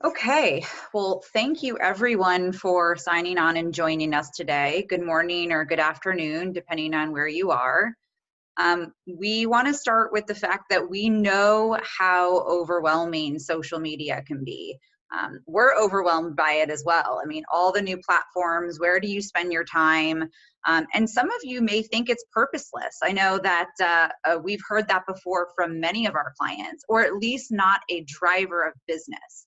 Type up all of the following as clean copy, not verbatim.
Okay, well, thank you everyone for signing on and joining us today. Good morning or good afternoon, depending on where you are. We want to start with the fact that we know how overwhelming social media can be. We're overwhelmed by it as well. I mean, all the new platforms, where do you spend your time? And some of you may think it's purposeless. I know that we've heard that before from many of our clients, or at least not a driver of business.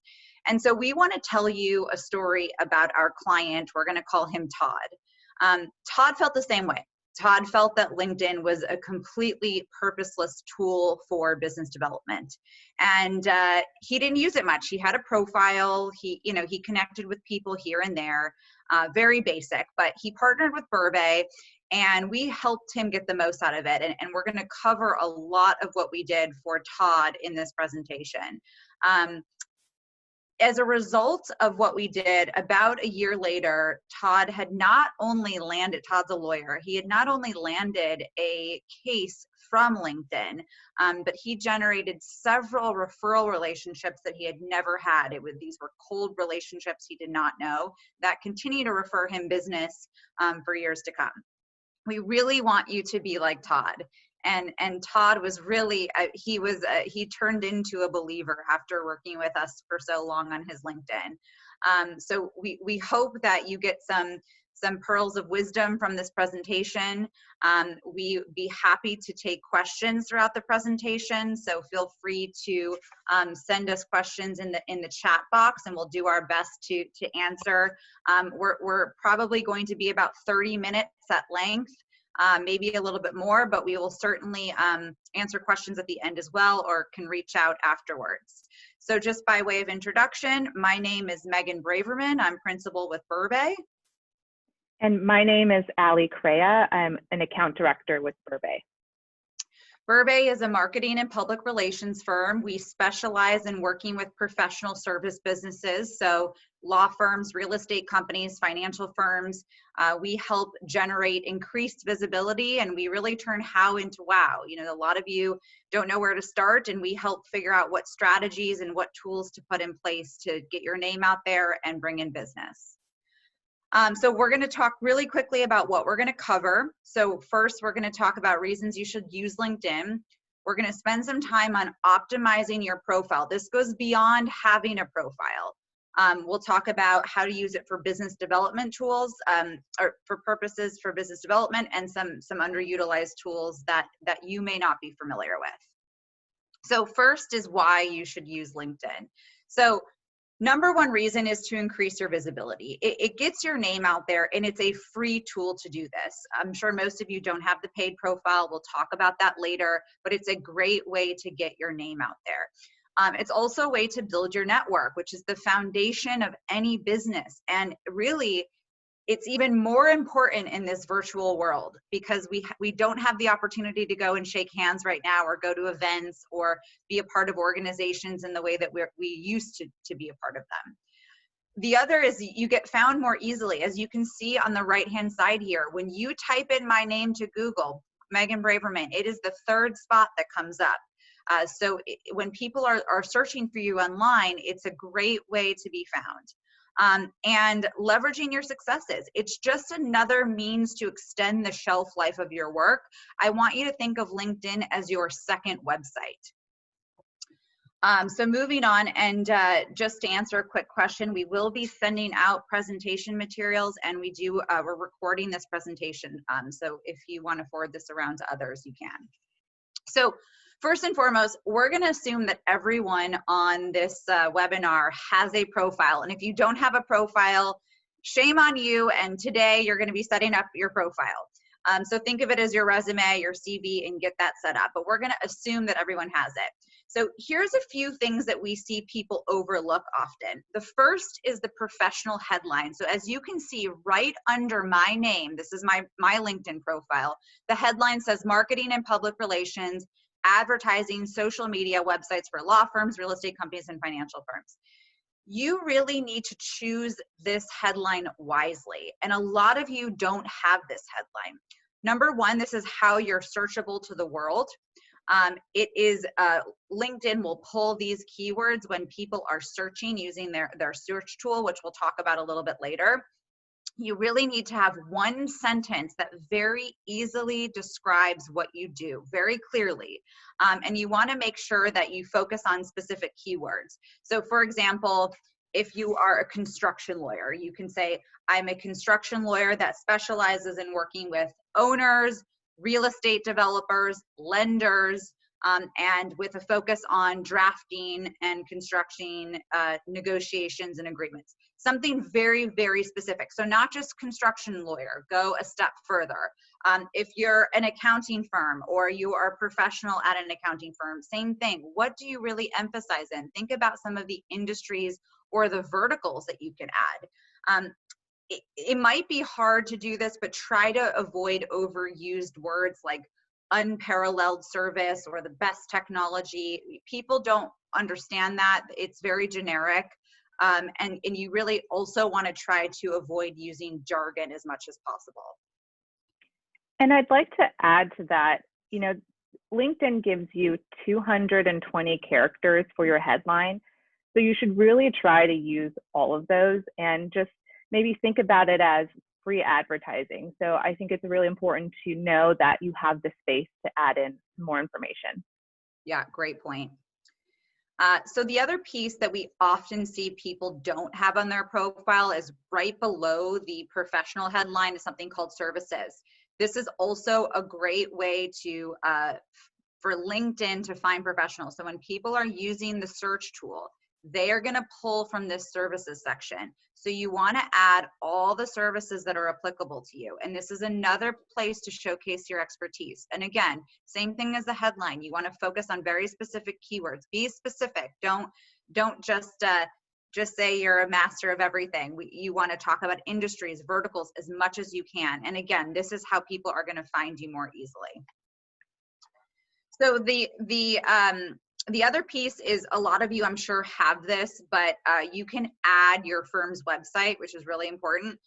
And so we want to tell you a story about our client. We're going to call him Todd. Todd felt the same way. Todd felt that LinkedIn was a completely purposeless tool for business development, and he didn't use it much. He had a profile. He connected with people here and there, very basic. But he partnered with Burbay, and we helped him get the most out of it. And we're going to cover a lot of what we did for Todd in this presentation. As a result of what we did, about a year later, Todd's a lawyer, he had not only landed a case from LinkedIn, but he generated several referral relationships that he had never had. These were cold relationships he did not know that continue to refer him business for years to come. We really want you to be like Todd. And Todd was really, he turned into a believer after working with us for so long on his LinkedIn. So we hope that you get some pearls of wisdom from this presentation. We'd be happy to take questions throughout the presentation. So feel free to send us questions in the chat box, and we'll do our best to answer. We're probably going to be about 30 minutes at length. Maybe a little bit more, but we will certainly answer questions at the end as well, or can reach out afterwards. So just by way of introduction, my name is Megan Braverman. I'm principal with Burbay. And my name is Ali Crea. I'm an account director with Burbay. Burbay is a marketing and public relations firm. We specialize in working with professional service businesses, so law firms, real estate companies, financial firms. We help generate increased visibility, and we really turn how into wow. You know, a lot of you don't know where to start, and we help figure out what strategies and what tools to put in place to get your name out there and bring in business. So we're going to talk really quickly about what we're going to cover. So first, we're going to talk about reasons you should use LinkedIn. We're going to spend some time on optimizing your profile. This goes beyond having a profile. We'll talk about how to use it for business development tools, or for purposes for business development, and some underutilized tools that you may not be familiar with. So first is why you should use LinkedIn. So number one reason is to increase your visibility. It gets your name out there, and it's a free tool to do this. I'm sure most of you don't have the paid profile. We'll talk about that later, but it's a great way to get your name out there. It's also a way to build your network, which is the foundation of any business. And really, it's even more important in this virtual world, because we don't have the opportunity to go and shake hands right now, or go to events, or be a part of organizations in the way that we used to be a part of them. The other is you get found more easily. As you can see on the right-hand side here, when you type in my name to Google, Megan Braverman, it is the third spot that comes up. So when people are searching for you online, it's a great way to be found. And leveraging your successes. It's just another means to extend the shelf life of your work. I want you to think of LinkedIn as your second website. So moving on, and just to answer a quick question, we will be sending out presentation materials, and we're recording this presentation. So if you want to forward this around to others, you can. So first and foremost, we're going to assume that everyone on this webinar has a profile. And if you don't have a profile, shame on you. And today you're going to be setting up your profile. So think of it as your resume, your CV, and get that set up. But we're going to assume that everyone has it. So here's a few things that we see people overlook often. The first is the professional headline. So as you can see right under my name, this is my LinkedIn profile, the headline says Marketing and Public Relations, Advertising, Social Media, Websites for Law Firms, Real Estate Companies, and Financial Firms. You really need to choose this headline wisely. And a lot of you don't have this headline. Number one, this is how you're searchable to the world. It is LinkedIn will pull these keywords when people are searching using their search tool, which we'll talk about a little bit later. You really need to have one sentence that very easily describes what you do very clearly. And you want to make sure that you focus on specific keywords. So for example, if you are a construction lawyer, you can say, I'm a construction lawyer that specializes in working with owners, real estate developers, lenders, and with a focus on drafting and construction negotiations and agreements. Something very, very specific. So not just construction lawyer, go a step further. If you're an accounting firm or you are a professional at an accounting firm, same thing. What do you really emphasize in? Think about some of the industries or the verticals that you can add. It might be hard to do this, but try to avoid overused words like unparalleled service or the best technology. People don't understand that. It's very generic. And you really also want to try to avoid using jargon as much as possible. And I'd like to add to that, you know, LinkedIn gives you 220 characters for your headline. So you should really try to use all of those and just maybe think about it as free advertising. So I think it's really important to know that you have the space to add in more information. Yeah, great point. So the other piece that we often see people don't have on their profile is right below the professional headline is something called services. This is also a great way to for LinkedIn to find professionals. So when people are using the search tool, they are going to pull from this services section. So you want to add all the services that are applicable to you. And this is another place to showcase your expertise. And again, same thing as the headline. You want to focus on very specific keywords. Be specific. Don't just say you're a master of everything. You want to talk about industries, verticals as much as you can. And again, this is how people are going to find you more easily. So the other piece is a lot of you, I'm sure, have this, but you can add your firm's website, which is really important.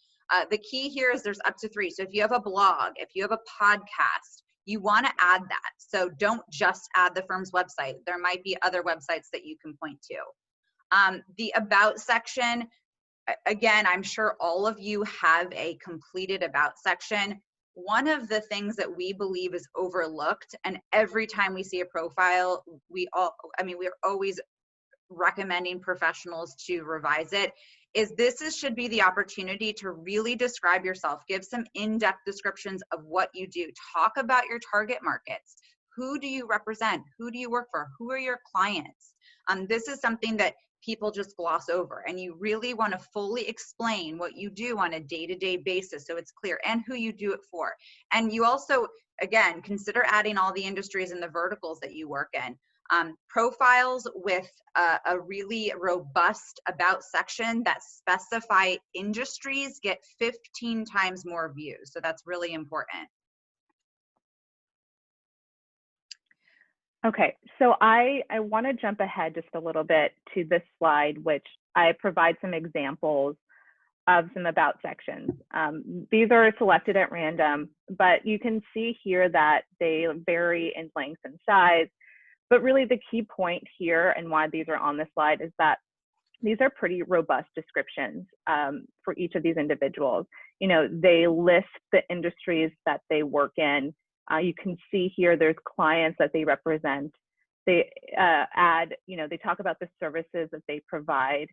The key here is there's up to 3. So if you have a blog, if you have a podcast, you want to add that. So don't just add the firm's website. There might be other websites that you can point to. The about section, again, I'm sure all of you have a completed about section. One of the things that we believe is overlooked, and every time we see a profile, we're always recommending professionals to revise it, is should be the opportunity to really describe yourself, give some in-depth descriptions of what you do, talk about your target markets. Who do you represent? Who do you work for? Who are your clients? This is something that people just gloss over, and you really want to fully explain what you do on a day-to-day basis so it's clear, and who you do it for. And you also, again, consider adding all the industries and the verticals that you work in. Profiles with a really robust about section that specify industries get 15 times more views, so that's really important. Okay, so I want to jump ahead just a little bit to this slide, which I provide some examples of some about sections. These are selected at random, but you can see here that they vary in length and size. But really the key point here and why these are on this slide is that these are pretty robust descriptions for each of these individuals. You know, they list the industries that they work in. You can see here there's clients that they represent. They add, you know, they talk about the services that they provide.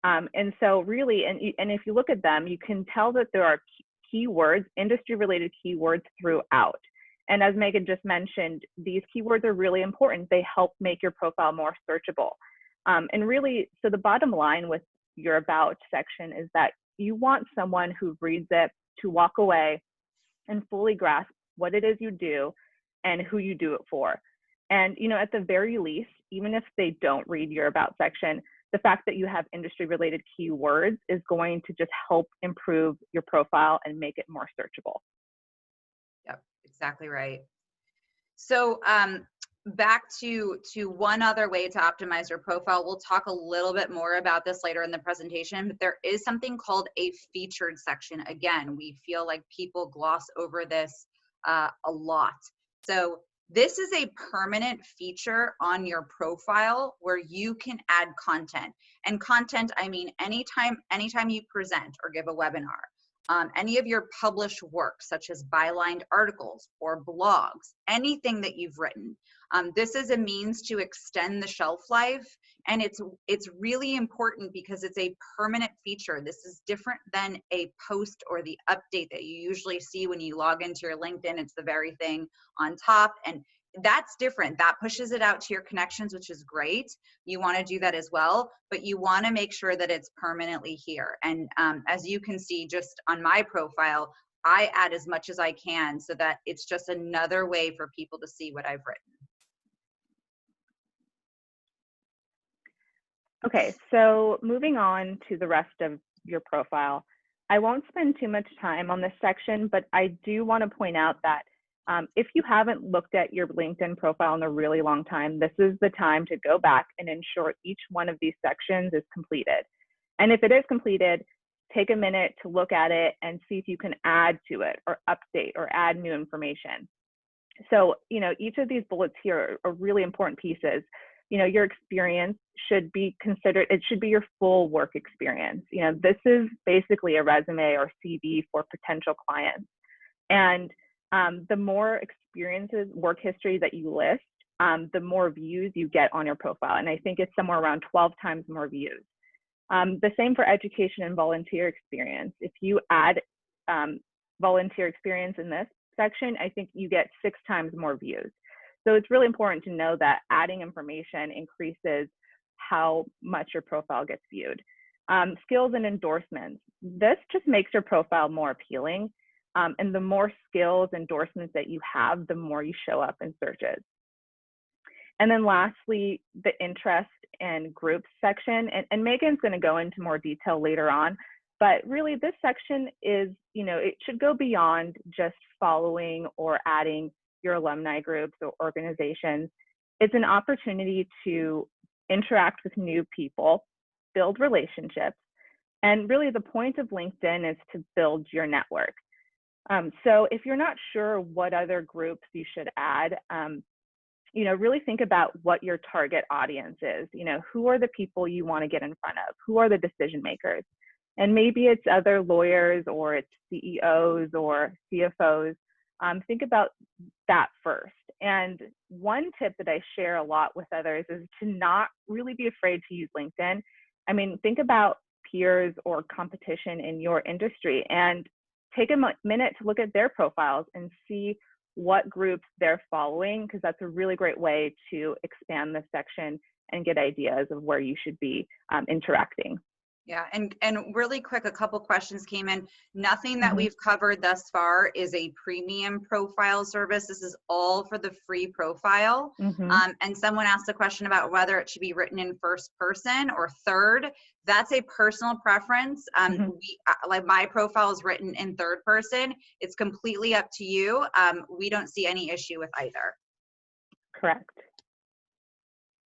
And so really, and if you look at them, you can tell that there are keywords, industry-related keywords throughout. And as Megan just mentioned, these keywords are really important. They help make your profile more searchable. And really, so the bottom line with your about section is that you want someone who reads it to walk away and fully grasp what it is you do and who you do it for. And, you know, at the very least, even if they don't read your about section, the fact that you have industry related keywords is going to just help improve your profile and make it more searchable. Yep, exactly right. So back to one other way to optimize your profile. We'll talk a little bit more about this later in the presentation, but there is something called a featured section. Again, we feel like people gloss over this a lot. So This is a permanent feature on your profile where you can add content. And content, I mean, anytime you present or give a webinar, any of your published work, such as bylined articles or blogs, anything that you've written. This is a means to extend the shelf life, and it's really important because it's a permanent feature. This is different than a post or the update that you usually see when you log into your LinkedIn. It's the very thing on top, and that's different. That pushes it out to your connections, which is great. You want to do that as well, but you want to make sure that it's permanently here. And as you can see just on my profile, I add as much as I can so that it's just another way for people to see what I've written. Okay, so moving on to the rest of your profile, I won't spend too much time on this section, but I do want to point out that if you haven't looked at your LinkedIn profile in a really long time, this is the time to go back and ensure each one of these sections is completed. And if it is completed, take a minute to look at it and see if you can add to it or update or add new information. So, you know, each of these bullets here are really important pieces. You know, your experience should be considered, it should be your full work experience. You know, this is basically a resume or CV for potential clients. And the more experiences, work history that you list, the more views you get on your profile. And I think it's somewhere around 12 times more views. The same for education and volunteer experience. If you add volunteer experience in this section, I think you get 6 times more views. So it's really important to know that adding information increases how much your profile gets viewed. Skills and endorsements. This just makes your profile more appealing. And the more skills, endorsements that you have, the more you show up in searches. And then lastly, the interest and groups section. And Megan's going to go into more detail later on. But really, this section is, you know, it should go beyond just following or adding your alumni groups or organizations. It's an opportunity to interact with new people, build relationships. And really, the point of LinkedIn is to build your network. So if you're not sure what other groups you should add, you know, really think about what your target audience is. You know, who are the people you want to get in front of? Who are the decision makers? And maybe it's other lawyers or it's CEOs or CFOs. Think about that first. And one tip that I share a lot with others is to not really be afraid to use LinkedIn. I mean, think about peers or competition in your industry and take a minute to look at their profiles and see what groups they're following, because that's a really great way to expand this section and get ideas of where you should be interacting. Yeah, and really quick, a couple questions came in. Nothing that we've covered thus far is a premium profile service. This is all for the free profile. And someone asked a question about whether it should be written in first person or third. That's a personal preference. Like my profile is written in third person. It's completely up to you. We don't see any issue with either. Correct.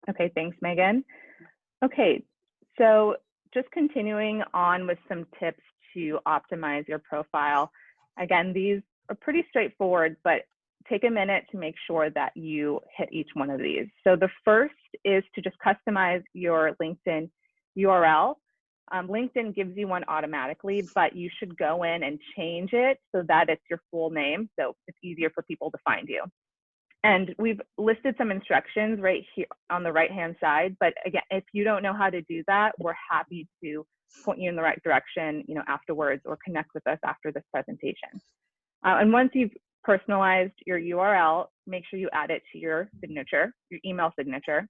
Okay, thanks, Megan. Okay, so just continuing on with some tips to optimize your profile. Again, these are pretty straightforward, but take a minute to make sure that you hit each one of these. So the first is to just customize your LinkedIn URL. LinkedIn gives you one automatically, but you should go in and change it so that it's your full name, so it's easier for people to find you. And we've listed some instructions right here on the right-hand side, but again, if you don't know how to do that, we're happy to point you in the right direction, you know, afterwards, or connect with us after this presentation. And once you've personalized your URL, make sure you add it to your signature, your email signature.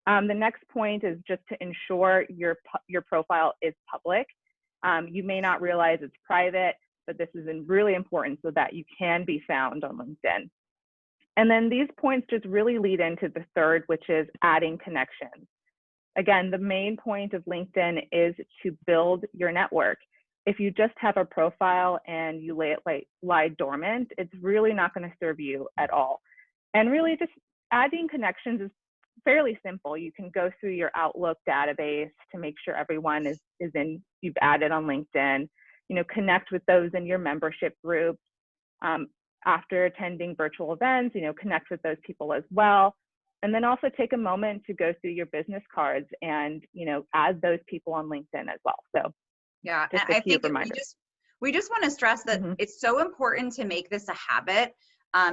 The next point is just to ensure your profile is public. You may not realize it's private, but this is really important so that you can be found on LinkedIn. And then these points just really lead into the third, which is adding connections. Again, the main point of LinkedIn is to build your network. If you just have a profile and you lie dormant, it's really not going to serve you at all. And really just adding connections is fairly simple. You can go through your Outlook database to make sure everyone is you've added on LinkedIn, you know, connect with those in your membership group. after attending virtual events, connect with those people as well. And then also take a moment to go through your business cards and, add those people on LinkedIn as well. So yeah, just and a I few think reminders. we just want to stress that Mm-hmm. it's so important to make this a habit.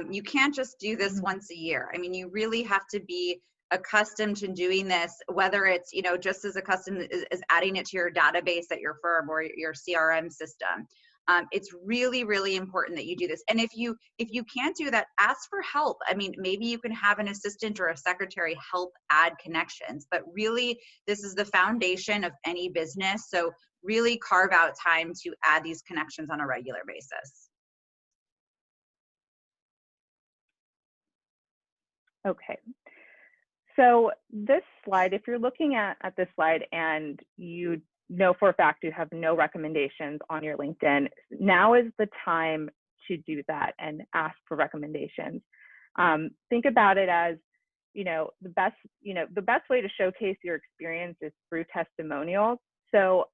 You can't just do this Mm-hmm. once a year. I mean, you really have to be accustomed to doing this, whether it's, just as accustomed as adding it to your database at your firm or your CRM system. It's really, really important that you do this. And if you can't do that, ask for help. I mean, maybe you can have an assistant or a secretary help add connections, but really this is the foundation of any business. So really carve out time to add these connections on a regular basis. Okay. So this slide, if you're looking at this slide and you know for a fact you have no recommendations on your LinkedIn, now is the time to do that and ask for recommendations. Think about it as, the best way to showcase your experience is through testimonials. So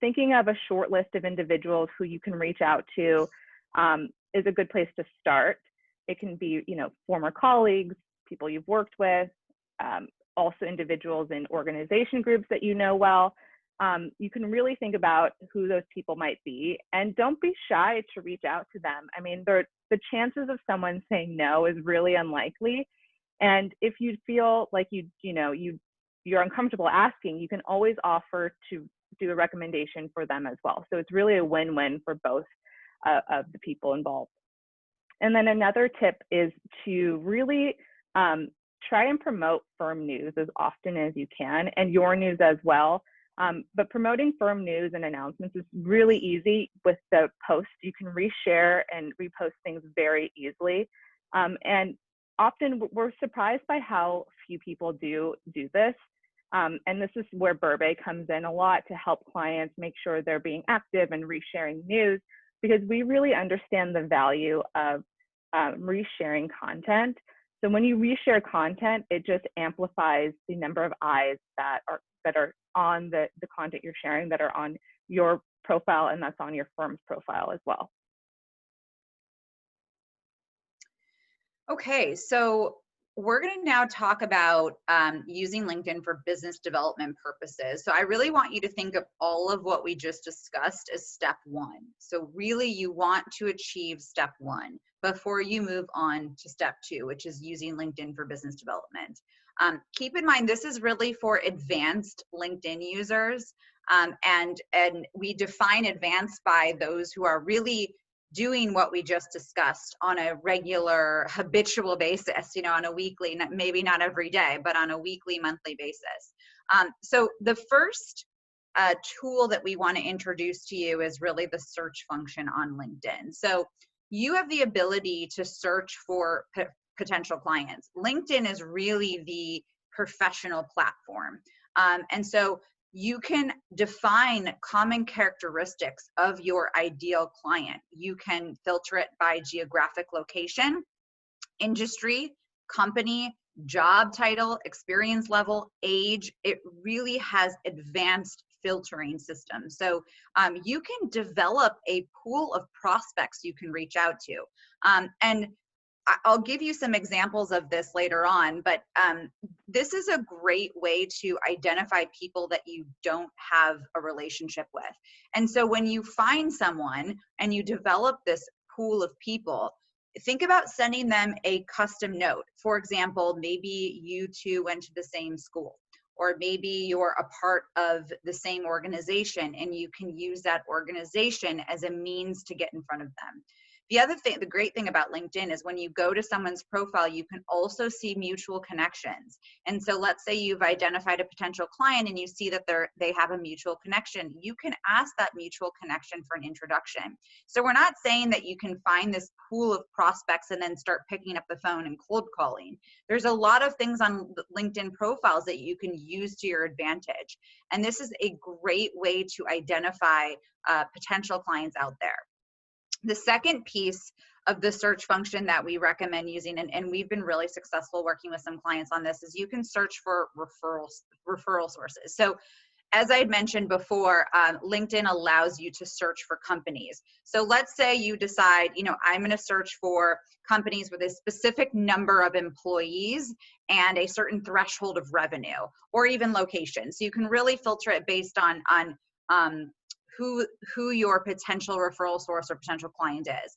thinking of a short list of individuals who you can reach out to is a good place to start. It can be, former colleagues, people you've worked with, also individuals in organization groups that you know well. You can really think about who those people might be, and don't be shy to reach out to them. I mean, the chances of someone saying no is really unlikely. And if you feel like you're uncomfortable asking, you can always offer to do a recommendation for them as well. So it's really a win-win for both of the people involved. And then another tip is to really try and promote firm news as often as you can, and your news as well. But promoting firm news and announcements is really easy with the posts. You can reshare and repost things very easily. And often we're surprised by how few people do this. And this is where Burbe comes in a lot to help clients make sure they're being active and resharing news, because we really understand the value of resharing content. So when you reshare content, it just amplifies the number of eyes that are on the content you're sharing, that are on your profile, and that's on your firm's profile as well. Okay, so we're going to now talk about using LinkedIn for business development purposes. So I really want you to think of all of what we just discussed as step one. So really you want to achieve step one before you move on to step two, which is using LinkedIn for business development. Keep in mind, this is really for advanced LinkedIn users. And we define advanced by those who are really doing what we just discussed on a regular, habitual basis, on a weekly, maybe not every day, but on a weekly, monthly basis. So the first tool that we want to introduce to you is really the search function on LinkedIn. So you have the ability to search for potential clients. LinkedIn is really the professional platform. And so you can define common characteristics of your ideal client. You can filter it by geographic location, industry, company, job title, experience level, age. It really has advanced filtering systems. So you can develop a pool of prospects you can reach out to. And I'll give you some examples of this later on, but this is a great way to identify people that you don't have a relationship with. And so when you find someone and you develop this pool of people, think about sending them a custom note. For example, maybe you two went to the same school, or maybe you're a part of the same organization and you can use that organization as a means to get in front of them. The other thing, the great thing about LinkedIn is when you go to someone's profile, you can also see mutual connections. And so let's say you've identified a potential client and you see that they have a mutual connection. You can ask that mutual connection for an introduction. So we're not saying that you can find this pool of prospects and then start picking up the phone and cold calling. There's a lot of things on LinkedIn profiles that you can use to your advantage. And this is a great way to identify potential clients out there. The second piece of the search function that we recommend using, and we've been really successful working with some clients on this, is you can search for referral sources. So as I had mentioned before, LinkedIn allows you to search for companies. So let's say you decide, I'm going to search for companies with a specific number of employees and a certain threshold of revenue, or even location. So you can really filter it based on who your potential referral source or potential client is.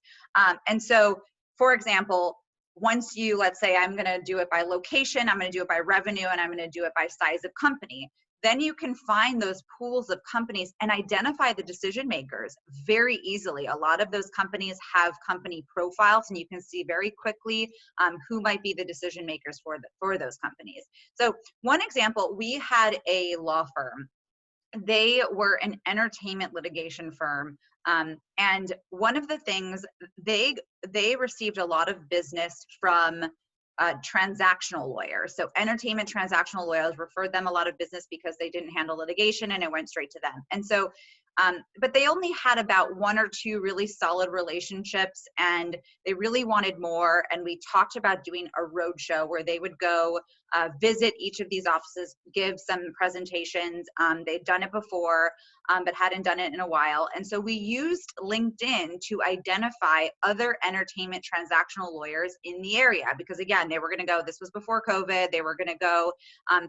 And so, for example, once you, let's say I'm going to do it by location, I'm going to do it by revenue, and I'm going to do it by size of company, then you can find those pools of companies and identify the decision makers very easily. A lot of those companies have company profiles, and you can see very quickly who might be the decision makers for those companies. So one example, we had a law firm. They were an entertainment litigation firm. And one of the things, they received a lot of business from transactional lawyers. So entertainment transactional lawyers referred them a lot of business because they didn't handle litigation and it went straight to them. And so, but they only had about 1 or 2 really solid relationships, and they really wanted more. And we talked about doing a roadshow where they would go visit each of these offices, give some presentations. They'd done it before, but hadn't done it in a while. And so we used LinkedIn to identify other entertainment transactional lawyers in the area, because again, they were going to go, this was before COVID, they were going to go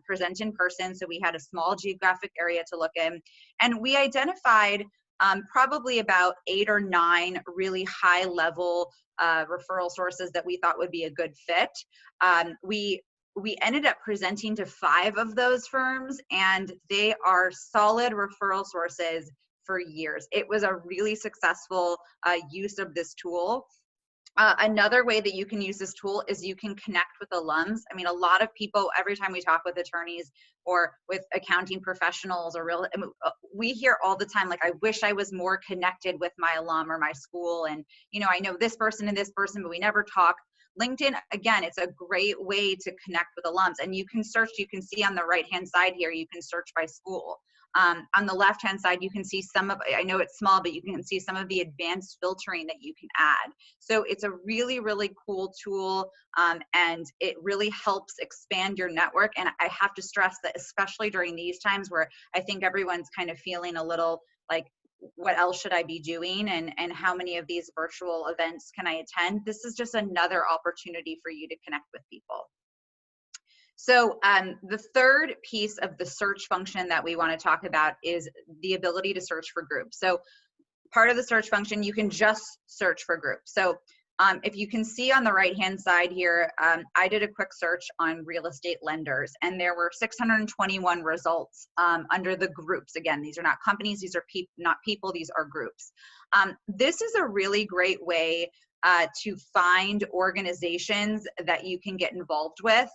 present in person. So we had a small geographic area to look in, and we identified probably about 8 or 9 really high level referral sources that we thought would be a good fit. We ended up presenting to 5 of those firms, and they are solid referral sources for years. It was a really successful use of this tool. Another way that you can use this tool is you can connect with alums. I mean, a lot of people, every time we talk with attorneys or with accounting professionals or we hear all the time, like, I wish I was more connected with my alum or my school. And, I know this person and this person, but we never talk. LinkedIn, again, it's a great way to connect with alums. And you can search, you can see on the right-hand side here, you can search by school. On the left-hand side, you can see some of, I know it's small, but you can see some of the advanced filtering that you can add. So it's a really, really cool tool, and it really helps expand your network. And I have to stress that, especially during these times where I think everyone's kind of feeling a little like, what else should I be doing, and how many of these virtual events can I attend? This is just another opportunity for you to connect with people. So the third piece of the search function that we want to talk about is the ability to search for groups. So part of the search function, you can just search for groups. So if you can see on the right-hand side here, I did a quick search on real estate lenders, and there were 621 results under the groups. Again, these are not companies, these are not people, these are groups. This is a really great way to find organizations that you can get involved with.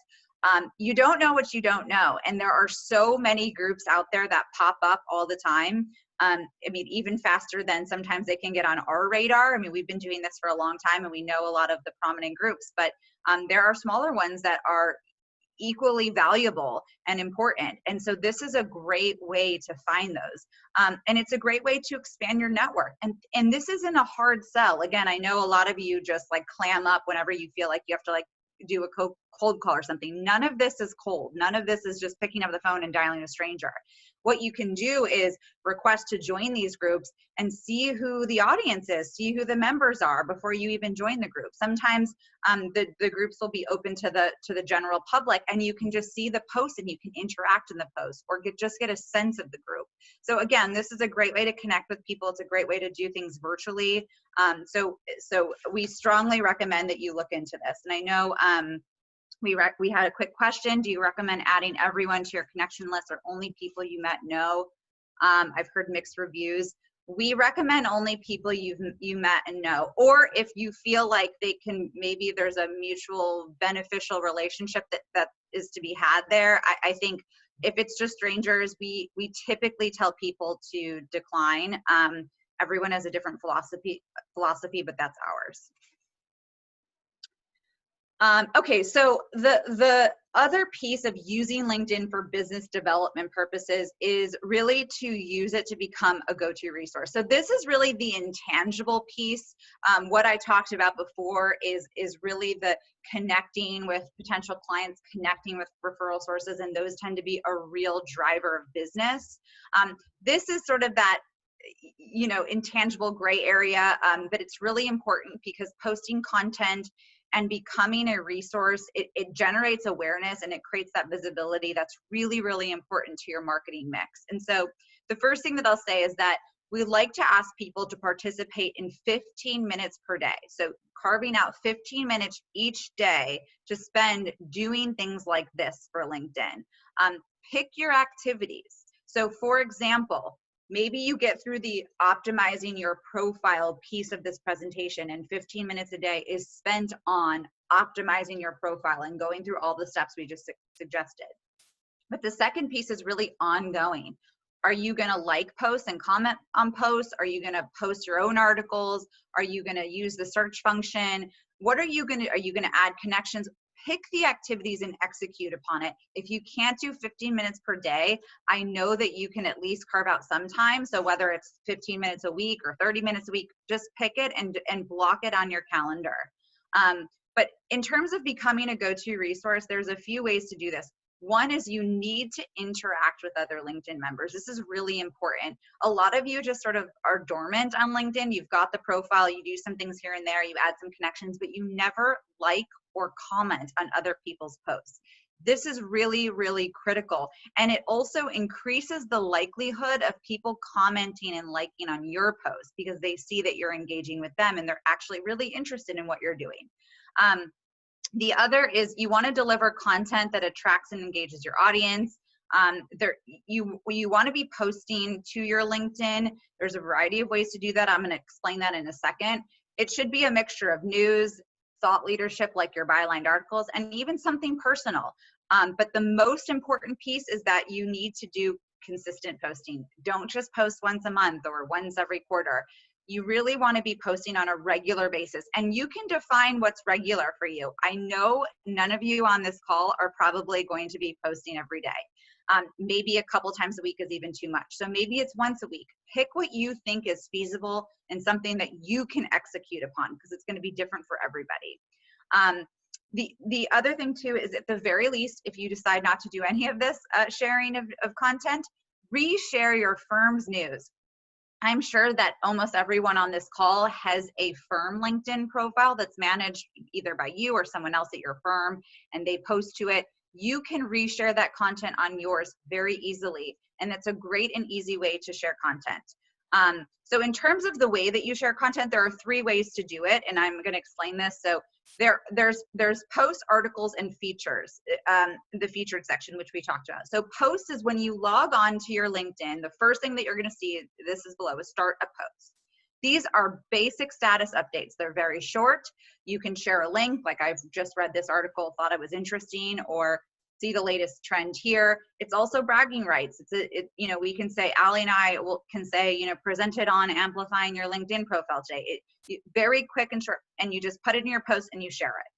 You don't know what you don't know, and there are so many groups out there that pop up all the time. I mean, even faster than sometimes they can get on our radar. I mean, we've been doing this for a long time, and we know a lot of the prominent groups, but there are smaller ones that are equally valuable and important. And so this is a great way to find those. And it's a great way to expand your network. And this isn't a hard sell. Again, I know a lot of you just like clam up whenever you feel like you have to like do a cold call or something. None of this is cold. None of this is just picking up the phone and dialing a stranger. What you can do is request to join these groups and see who the audience is, see who the members are before you even join the group. Sometimes the groups will be open to the general public, and you can just see the post and you can interact in the post or just get a sense of the group. So again, this is a great way to connect with people. It's a great way to do things virtually. So we strongly recommend that you look into this. And I know we had a quick question. Do you recommend adding everyone to your connection list or only people you met? No. I've heard mixed reviews. We recommend only people you met and know, or if you feel like they can, maybe there's a mutual beneficial relationship that is to be had there. I think if it's just strangers, we typically tell people to decline. Everyone has a different philosophy, but that's ours. Okay, so the other piece of using LinkedIn for business development purposes is really to use it to become a go-to resource. So this is really the intangible piece. What I talked about before is really the connecting with potential clients, connecting with referral sources, and those tend to be a real driver of business. This is sort of that, you know, intangible gray area, but it's really important because posting content and becoming a resource, it generates awareness and it creates that visibility that's really, really important to your marketing mix. And so the first thing that I'll say is that we like to ask people to participate in 15 minutes per day. So carving out 15 minutes each day to spend doing things like this for LinkedIn. Pick your activities. So for example, maybe you get through the optimizing your profile piece of this presentation, and 15 minutes a day is spent on optimizing your profile and going through all the steps we just suggested. But the second piece is really ongoing. Are you going to like posts and comment on posts? Are you going to post your own articles? Are you going to use the search function? What are you going to add connections? Pick the activities and execute upon it. If you can't do 15 minutes per day, I know that you can at least carve out some time. So whether it's 15 minutes a week or 30 minutes a week, just pick it and block it on your calendar. But in terms of becoming a go-to resource, there's a few ways to do this. One is you need to interact with other LinkedIn members. This is really important. A lot of you just sort of are dormant on LinkedIn. You've got the profile, you do some things here and there, you add some connections, but you never like or comment on other people's posts. This is really, really critical. And it also increases the likelihood of people commenting and liking on your post because they see that you're engaging with them and they're actually really interested in what you're doing. The other is you want to deliver content that attracts and engages your audience. You want to be posting to your LinkedIn. There's a variety of ways to do that. I'm going to explain that in a second. It should be a mixture of news, thought leadership like your bylined articles, and even something personal. But the most important piece is that you need to do consistent posting. Don't just post once a month or once every quarter. You really want to be posting on a regular basis, and you can define what's regular for you. I know none of you on this call are probably going to be posting every day. Maybe a couple times a week is even too much. So maybe it's once a week. Pick what you think is feasible and something that you can execute upon because it's going to be different for everybody. The other thing too is at the very least, if you decide not to do any of this sharing of content, reshare your firm's news. I'm sure that almost everyone on this call has a firm LinkedIn profile that's managed either by you or someone else at your firm, and they post to it. You can reshare that content on yours very easily, and it's a great and easy way to share content. So in terms of the way that you share content, there are 3 ways to do it, and I'm going to explain this. So there's posts, articles, and features, the featured section, which we talked about. So posts is when you log on to your LinkedIn, the first thing that you're going to see, this is below, is start a post. These are basic status updates. They're very short. You can share a link, like I've just read this article, thought it was interesting, or see the latest trend here. It's also bragging rights. You know, we can say, Ali and I can say, you know, presented on amplifying your LinkedIn profile today. Very quick and short, and you just put it in your post and you share it.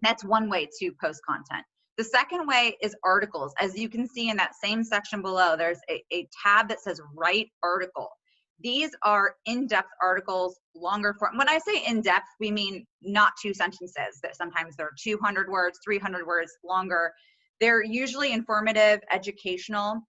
That's one way to post content. The second way is articles. As you can see in that same section below, there's a tab that says write article. These are in-depth articles, longer form. When I say in-depth, we mean not 2 sentences. That sometimes they're 200 words, 300 words longer. They're usually informative, educational.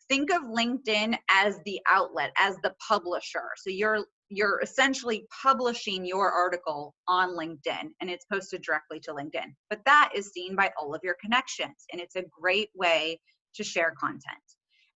Think of LinkedIn as the outlet, as the publisher. So you're essentially publishing your article on LinkedIn, and it's posted directly to LinkedIn. But that is seen by all of your connections, and it's a great way to share content.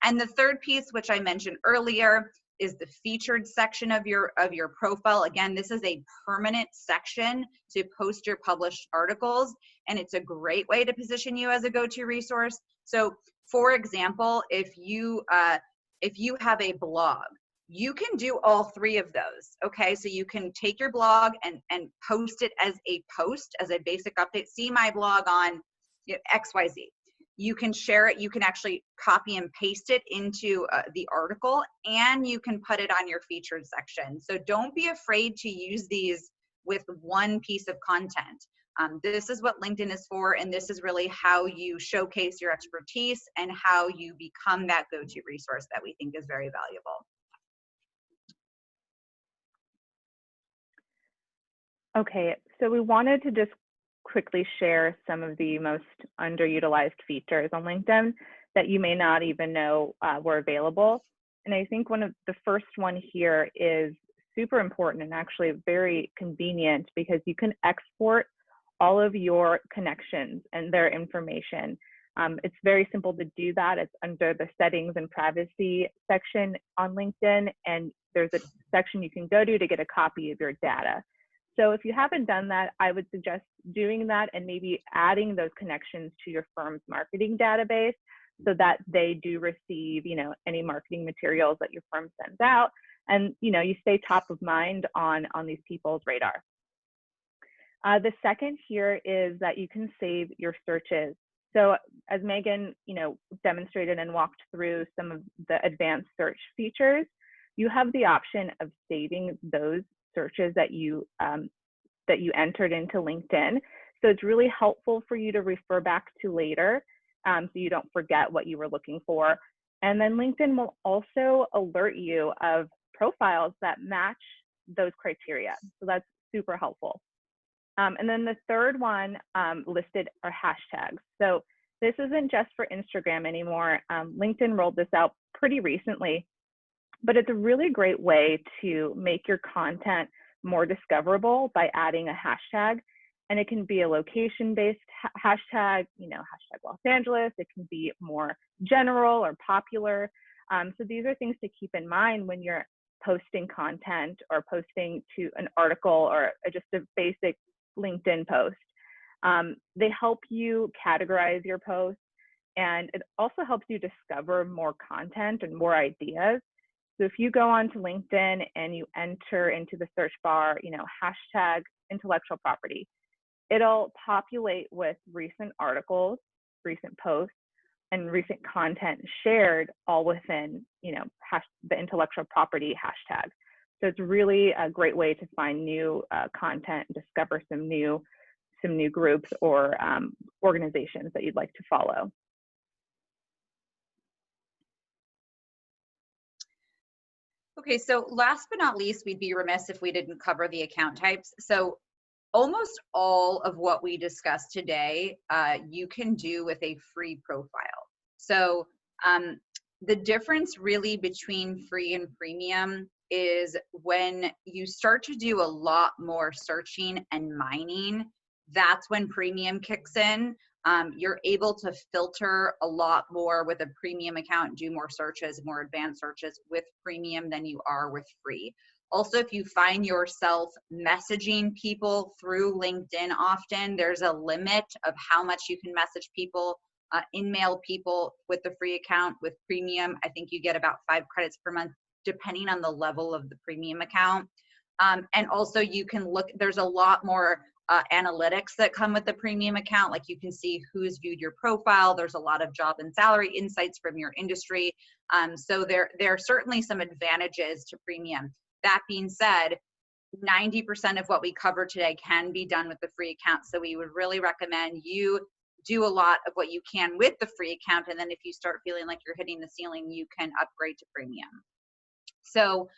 And the third piece, which I mentioned earlier, is the featured section of your profile. Again, this is a permanent section to post your published articles, and it's a great way to position you as a go-to resource. So for example, if you have a blog, you can do all 3 of those. Okay, so you can take your blog and post it as a post, as a basic update. See my blog on XYZ. You can share it. You can actually copy and paste it into the article, and you can put it on your featured section. So don't be afraid to use these with one piece of content. This is what LinkedIn is for, and this is really how you showcase your expertise and how you become that go-to resource that we think is very valuable. Okay, so we wanted to just quickly share some of the most underutilized features on LinkedIn that you may not even know were available. And I think one of the first one here is super important and actually very convenient because you can export all of your connections and their information. It's very simple to do that. It's under the settings and privacy section on LinkedIn, and there's a section you can go to get a copy of your data. So if you haven't done that, I would suggest doing that and maybe adding those connections to your firm's marketing database so that they do receive, any marketing materials that your firm sends out. And, you stay top of mind on these people's radar. The second here is that you can save your searches. So as Megan, demonstrated and walked through some of the advanced search features, you have the option of saving those searches that you entered into LinkedIn. So it's really helpful for you to refer back to later, so you don't forget what you were looking for. And then LinkedIn will also alert you of profiles that match those criteria. So that's super helpful. And then the third one listed are hashtags. So this isn't just for Instagram anymore. LinkedIn rolled this out pretty recently, but it's a really great way to make your content more discoverable by adding a hashtag. And it can be a location-based hashtag, hashtag Los Angeles. It can be more general or popular. So these are things to keep in mind when you're posting content or posting to an article or just a basic LinkedIn post. They help you categorize your posts, and it also helps you discover more content and more ideas. So if you go onto LinkedIn and you enter into the search bar, hashtag intellectual property, it'll populate with recent articles, recent posts, and recent content shared all within, the intellectual property hashtag. So it's really a great way to find new content and discover some new groups or organizations that you'd like to follow. Okay, so last but not least, we'd be remiss if we didn't cover the account types. So almost all of what we discussed today, you can do with a free profile. So the difference really between free and premium is when you start to do a lot more searching and mining, that's when premium kicks in. You're able to filter a lot more with a premium account, do more searches, more advanced searches with premium than you are with free. Also, if you find yourself messaging people through LinkedIn often, there's a limit of how much you can message people, in-mail people with the free account. With premium, I think you get about 5 credits per month, depending on the level of the premium account. And also you can look, there's a lot more analytics that come with the premium account. Like you can see who's viewed your profile. There's a lot of job and salary insights from your industry. So there are certainly some advantages to premium. That being said, 90% of what we covered today can be done with the free account. So we would really recommend you do a lot of what you can with the free account. And then if you start feeling like you're hitting the ceiling, you can upgrade to premium. So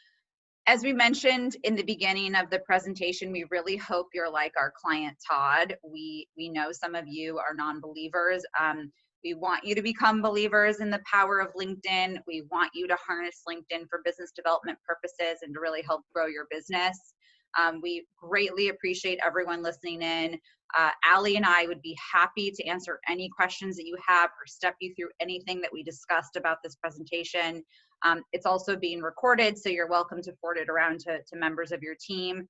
as we mentioned in the beginning of the presentation, we really hope you're like our client Todd. We know some of you are non-believers. We want you to become believers in the power of LinkedIn. We want you to harness LinkedIn for business development purposes and to really help grow your business. We greatly appreciate everyone listening in. Allie and I would be happy to answer any questions that you have or step you through anything that we discussed about this presentation. It's also being recorded, so you're welcome to forward it around to members of your team.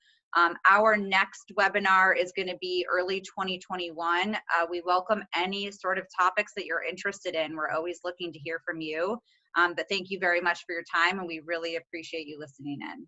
Our next webinar is going to be early 2021. We welcome any sort of topics that you're interested in. We're always looking to hear from you. But thank you very much for your time, and we really appreciate you listening in.